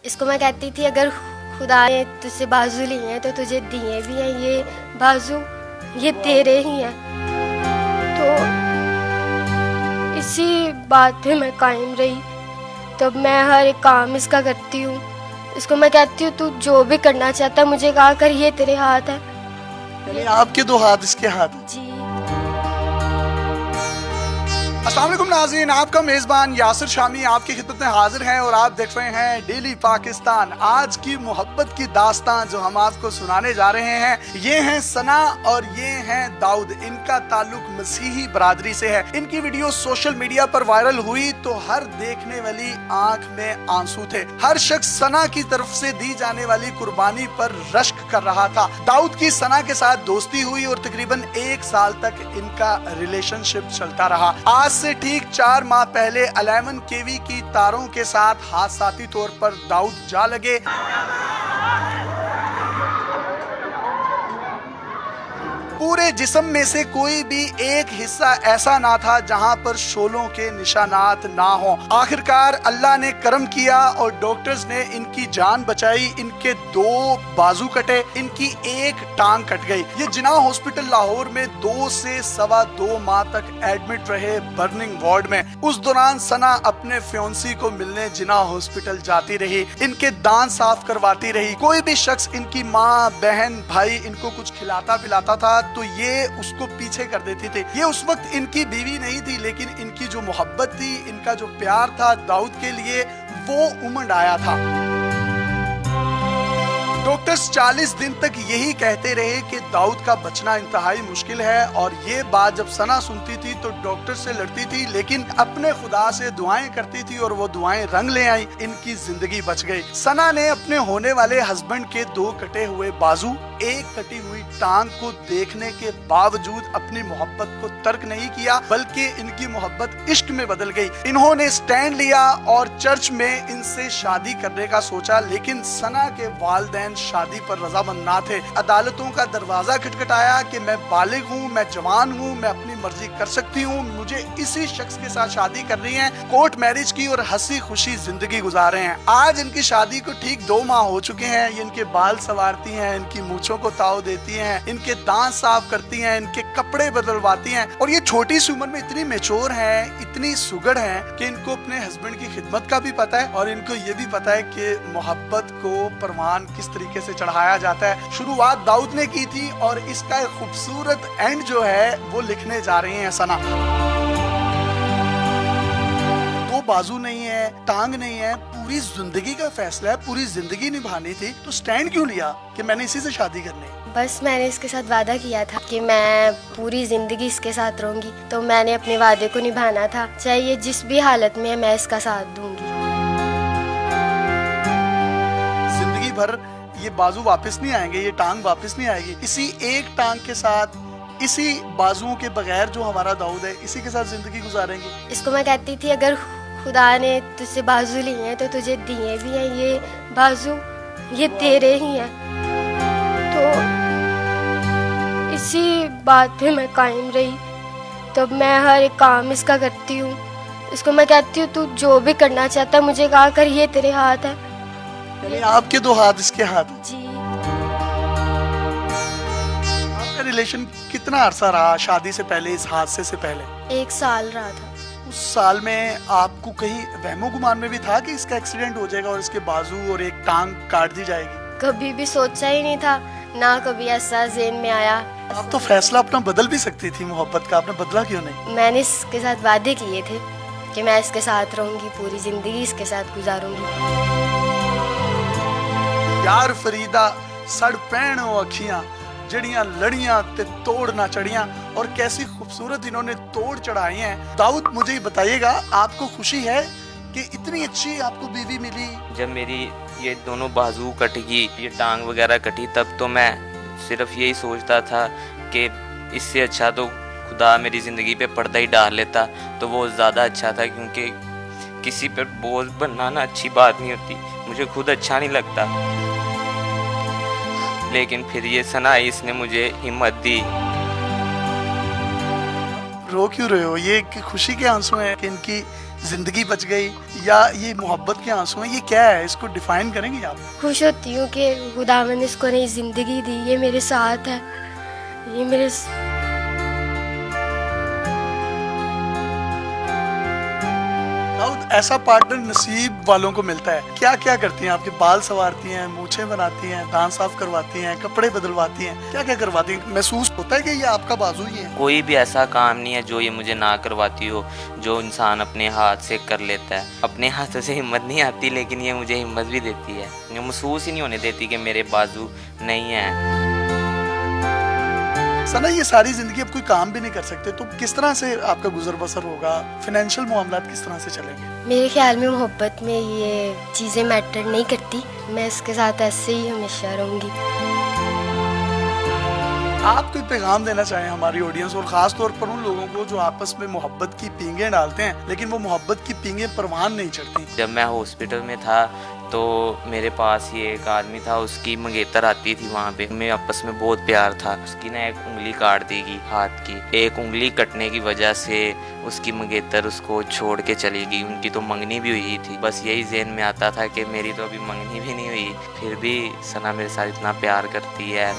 इसको मैं कहती थी अगर खुदा ने तुझसे बाजू लिए हैं तो तुझे दिए भी हैं ये बाजू, ये तेरे ही हैं। तो इसी बात पे मैं कायम रही। तब मैं हर एक काम इसका करती हूँ। इसको मैं कहती हूँ तू जो भी करना चाहता है मुझे कहा कर, ये तेरे हाथ है। यानी आपके दो हाथ इसके हाथ जी। अस्सलाम वालेकुम नाज़रीन, आपका मेज़बान यासिर शामी आपकी खिदमत में हाजिर है और आप देख रहे हैं डेली पाकिस्तान। आज की मोहब्बत की दास्तान जो हम आपको सुनाने जा रहे हैं ये हैं सना और ये हैं दाऊद। इनका ताल्लुक मसीही बरादरी से है। इनकी वीडियो सोशल मीडिया पर वायरल हुई तो हर देखने वाली आंख में आंसू थे। हर शख्स सना की तरफ से दी जाने वाली कुर्बानी पर रश्क कर रहा था। दाऊद की सना के साथ दोस्ती हुई और तकरीबन 1 साल तक इनका रिलेशनशिप चलता रहा। आज से ठीक 4 माह पहले 11 केवी की तारों के साथ हादसाती तौर पर दाऊद जा लगे। पूरे जिस्म में से कोई भी एक हिस्सा ऐसा ना था जहां पर शोलों के निशानात ना हो। आखिरकार अल्लाह ने करम किया और डॉक्टर्स ने इनकी जान बचाई। इनके 2 बाजू कटे, इनकी 1 टांग कट गई। ये जिन्ना हॉस्पिटल लाहौर में 2 से 2.25 माह तक एडमिट रहे बर्निंग वार्ड में। उस दौरान सना अपने फ्योंसी को मिलने जिन्ना हॉस्पिटल जाती रही, इनके दांत साफ करवाती रही। कोई भी शख्स इनकी माँ, बहन, भाई इनको कुछ खिलाता पिलाता था तो ये उसको पीछे कर देती थी। ये उस वक्त इनकी बीवी नहीं थी, लेकिन इनकी जो मोहब्बत थी, इनका जो प्यार था दाऊद के लिए, वो उमड़ आया था। डॉक्टर्स 40 दिन तक यही कहते रहे कि दाऊद का बचना इंतहाई मुश्किल है और ये बात जब सना सुनती थी तो डॉक्टर से लड़ती थी, लेकिन अपने खुदा से दुआएं करती थी और वो दुआएं रंग ले आई। इनकी जिंदगी बच गई। सना ने अपने होने वाले हस्बैंड के 2 कटे हुए बाजू, 1 कटी हुई टांग को देखने के बावजूद अपनी मोहब्बत को तर्क नहीं किया, बल्कि इनकी मोहब्बत इश्क में बदल गई। इन्होंने स्टैंड लिया और चर्च में इनसे शादी करने का सोचा, लेकिन सना के वालिदैन शादी पर रजामंद ना थे। अदालतों का दरवाजा खटखटाया कि मैं बालिग हूँ, मैं जवान हूँ, मैं अपनी मर्जी कर सकती हूँ, मुझे इसी शख्स के साथ शादी करनी है। कोर्ट मैरिज की और हंसी खुशी जिंदगी गुजारे हैं। आज इनकी शादी को ठीक 2 माह हो चुके हैं। ये इनके बाल संवारती हैं, इनकी मूंछों को ताव देती हैं, इनके दांत साफ करती हैं, इनके कपड़े बदलवाती हैं और ये छोटी सी उम्र में इतनी मैच्योर हैं, इतनी सुगड़ हैं कि इनको अपने हस्बैंड की खिदमत का भी पता है और इनको ये भी पता है कि मोहब्बत को परवान किस तरीके से चढ़ाया जाता है। शुरुआत दाऊद ने की थी और इसका एक खूबसूरत एंड जो है वो लिखने जा रहे हैं सना। 2 बाजू नहीं है, टांग नहीं है, पूरी जिंदगी का फैसला है, पूरी जिंदगी निभानी थी, तो स्टैंड क्यों लिया कि मैंने इसी से शादी करनी है? बस मैंने इसके साथ वादा किया था कि मैं पूरी जिंदगी इसके साथ रहूंगी, तो मैंने अपने वादे को निभाना था। चाहे ये जिस भी हालत में है मैं इसका साथ दूंगी। जिंदगी भर ये बाजू वापस नहीं आएंगे, ये टांग वापस नहीं आएगी। इसी 1 टांग के साथ, इसी बाजुओं के बगैर जो हमारा दाऊद है, इसी के साथ जिंदगी गुजारेंगे। इसको मैं कहती थी अगर खुदा ने तुझसे बाजू लिए हैं तो तुझे दिए भी हैं ये बाजू, ये तेरे ही हैं। तो इसी बात पे मैं कायम रही। तब मैं हर एक काम इसका करती हूँ। इसको मैं कहती हूँ तू जो भी करना चाहता है मुझे कहा कर, ये तेरे हाथ है। यानी आपके 2 हाथ इसके हाथ। जी। आपका रिलेशन कितना अरसा रहा शादी से पहले, इस हादसे से पहले? 1 साल रहा था। उस साल में आपको कहीं वहमो गुमान में भी था कि इसका एक्सीडेंट हो जाएगा और इसके बाजू और 1 टांग काट दी जाएगी? कभी भी सोचा ही नहीं था, ना कभी ऐसा ज़हन में आया। आप तो फैसला अपना बदल भी सकती थी मोहब्बत का, आपने बदला क्यों नहीं? मैंने इसके साथ वादे किए थे कि मैं इसके साथ रहूंगी, पूरी जिंदगी इसके साथ गुजारूंगी। यार फरीदा सड़ पैण अखियां जड़ियां लड़ियां ते तोड़ ना चढ़ियां, और कैसी खूबसूरत इन्होंने तोड़ चढ़ाई हैं। दाऊद मुझे ही बताइएगा, आपको खुशी है कि इतनी अच्छी आपको बीवी मिली? जब मेरी ये दोनों बाजू कटेगी, ये टांग वगैरह कटी, तब तो मैं सिर्फ यही सोचता था कि इससे अच्छा तो खुदा मेरी ज़िंदगी पे पर्दा ही डाल लेता तो वो ज़्यादा अच्छा था, क्योंकि किसी पर बोझ बनना ना अच्छी बात नहीं होती, मुझे खुद अच्छा नहीं लगता। लेकिन फिर ये सना आई, इसने मुझे हिम्मत दी। रो क्यों रहे हो? ये खुशी के आंसू हैं कि इनकी जिंदगी बच गई, या ये मोहब्बत के आंसू हैं, ये क्या है, इसको डिफाइन करेंगे आप? खुश होती हूँ कि खुदावंद ने इसको नई ज़िंदगी दी, ये मेरे साथ है, ये मेरे दाऊद, ऐसा पार्टनर नसीब वालों को मिलता है। क्या क्या करती हैं? आपके बाल संवारती हैं, मूछें बनाती हैं, दांत साफ करवाती हैं, कपड़े बदलवाती हैं, क्या क्या करवाती हैं? महसूस होता है कि ये आपका बाजू ही है? कोई भी ऐसा काम नहीं है जो ये मुझे ना करवाती हो, जो इंसान अपने हाथ से कर लेता है। अपने हाथों से हिम्मत नहीं आती, लेकिन ये मुझे हिम्मत भी देती है। ये महसूस ही नहीं होने देती कि मेरे बाजू नहीं है। सना, ये सारी जिंदगी अब कोई काम भी नहीं कर सकते, तो किस तरह से आपका गुजर बसर होगा? फाइनेंशियल मामलात किस तरह से चलेंगे? मेरे ख्याल में मोहब्बत में ये चीज़ें मैटर नहीं करती, मैं इसके साथ ऐसे ही हमेशा रहूँगी। आप कोई पैगाम देना चाहें हमारी ऑडियंस और ख़ास तौर पर उन लोगों को जो आपस में मोहब्बत की पींगें डालते हैं, लेकिन वो मोहब्बत की पींगें परवान नहीं चढ़ती? जब मैं हॉस्पिटल में था तो मेरे पास ये एक आदमी था, उसकी मंगेतर आती थी वहाँ पे, हमें आपस में बहुत प्यार था। उसकी ना एक उंगली काट देगी हाथ की, एक उंगली कटने की वजह से उसकी मंगेतर उसको छोड़ के चली गई। उनकी तो मंगनी भी हुई थी। बस यही ज़हन में आता था कि मेरी तो अभी मंगनी भी नहीं हुई, फिर भी सना मेरे साथ इतना प्यार करती है।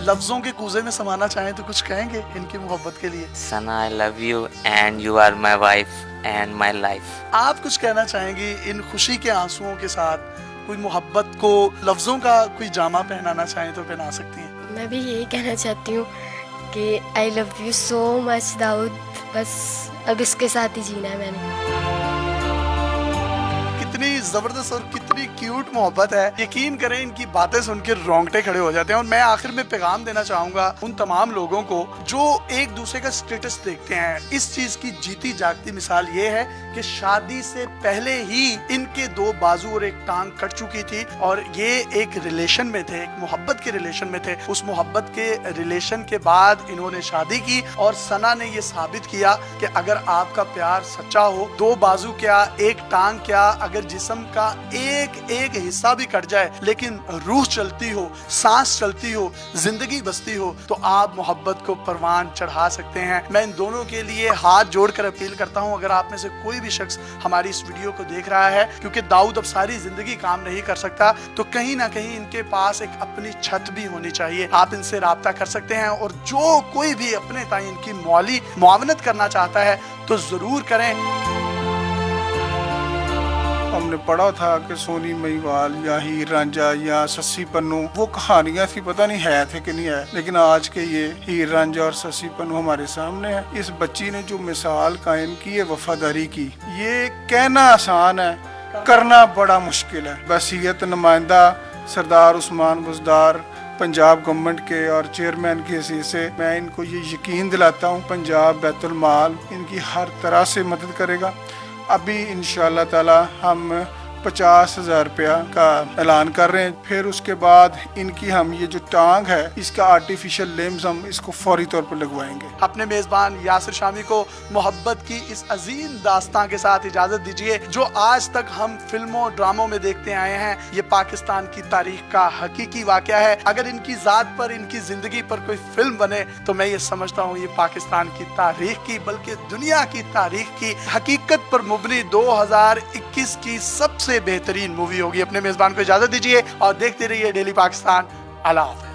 लफ्जों के कूजे में समाना चाहें तो कुछ कहेंगे इनकी मोहब्बत के लिए? Sana, I love you and you are my wife and my life. आप कुछ कहना चाहेंगी इन खुशी के आंसुओं के साथ? कोई मोहब्बत को लफ्जों का कोई जामा पहनाना चाहें तो पहना सकती हैं। मैं भी यही कहना चाहती हूँ कि I love you so much Dawood, बस अब इसके साथ ही जीना है मैंने। कितनी जबरदस्त और कितनी क्यूट मोहब्बत है। यकीन करें, इनकी बातें सुन के रोंगटे खड़े हो जाते हैं। और मैं आखिर में पैगाम देना चाहूंगा उन तमाम लोगों को जो एक दूसरे का स्टेटस देखते हैं। इस चीज की जीती जागती मिसाल ये है कि शादी से पहले ही इनके दो बाजू और एक टांग कट चुकी थी, और ये एक रिलेशन में थे, एक मोहब्बत के रिलेशन में थे। उस मोहब्बत के रिलेशन के बाद इन्होंने शादी की, और सना ने ये साबित किया कि अगर आपका प्यार सच्चा हो, दो बाजू क्या, एक टांग क्या, अगर जिस्म का एक एक हिस्सा भी कट जाए लेकिन रूह चलती हो, सांस चलती हो, जिंदगी बसती हो, तो आप मोहब्बत को परवान चढ़ा सकते हैं। मैं इन दोनों के लिए हाथ जोड़कर अपील करता हूं, अगर आप में से कोई भी शख्स हमारी इस वीडियो को देख रहा है, क्योंकि दाऊद अब सारी जिंदगी काम नहीं कर सकता, तो कहीं ना कहीं इनके पास एक अपनी छत भी होनी चाहिए। आप इनसे राब्ता कर सकते हैं, और जो कोई भी अपने ताई इनकी माली मुआवनत करना चाहता है तो जरूर करें। हमने पढ़ा था कि सोनी महिवाल या हीर रांझा या सस्सी पन्नू वो कहानियां थी, पता नहीं है थे कि नहीं है, लेकिन आज के ये हीर रांझा और सस्सी पन्नू हमारे सामने है। इस बच्ची ने जो मिसाल कायम की है वफादारी की, ये कहना आसान है, करना बड़ा मुश्किल है। बसीयत नुमाइंदा सरदार उस्मान बुज़दार पंजाब गवर्नमेंट के और चेयरमैन की हैसियत से मैं इनको ये यकीन दिलाता हूँ, पंजाब बैतुल माल इनकी हर तरह से मदद करेगा। अभी इंशाअल्लाह ताला हम 50,000 रुपया का ऐलान कर रहे हैं। फिर उसके बाद इनकी हम ये जो टांग है इसका आर्टिफिशियल लिम्स हम इसको फौरी तौर पर लगवाएंगे। अपने मेजबान यासिर शामी को मोहब्बत की इस अजीम दास्तां के साथ इजाजत दीजिए। जो आज तक हम फिल्मों ड्रामों में देखते आए हैं, ये पाकिस्तान की तारीख का हकीकी वाकया है। अगर इनकी जात पर, इनकी जिंदगी पर कोई फिल्म बने तो मैं ये समझता हूँ ये पाकिस्तान की तारीख की, बल्कि दुनिया की तारीख की हकीकत पर मुबनी 2021 की सबसे बेहतरीन मूवी होगी। अपने मेजबान को इजाजत दीजिए और देखते रहिए डेली पाकिस्तान। अल्लाह हाफ़िज़।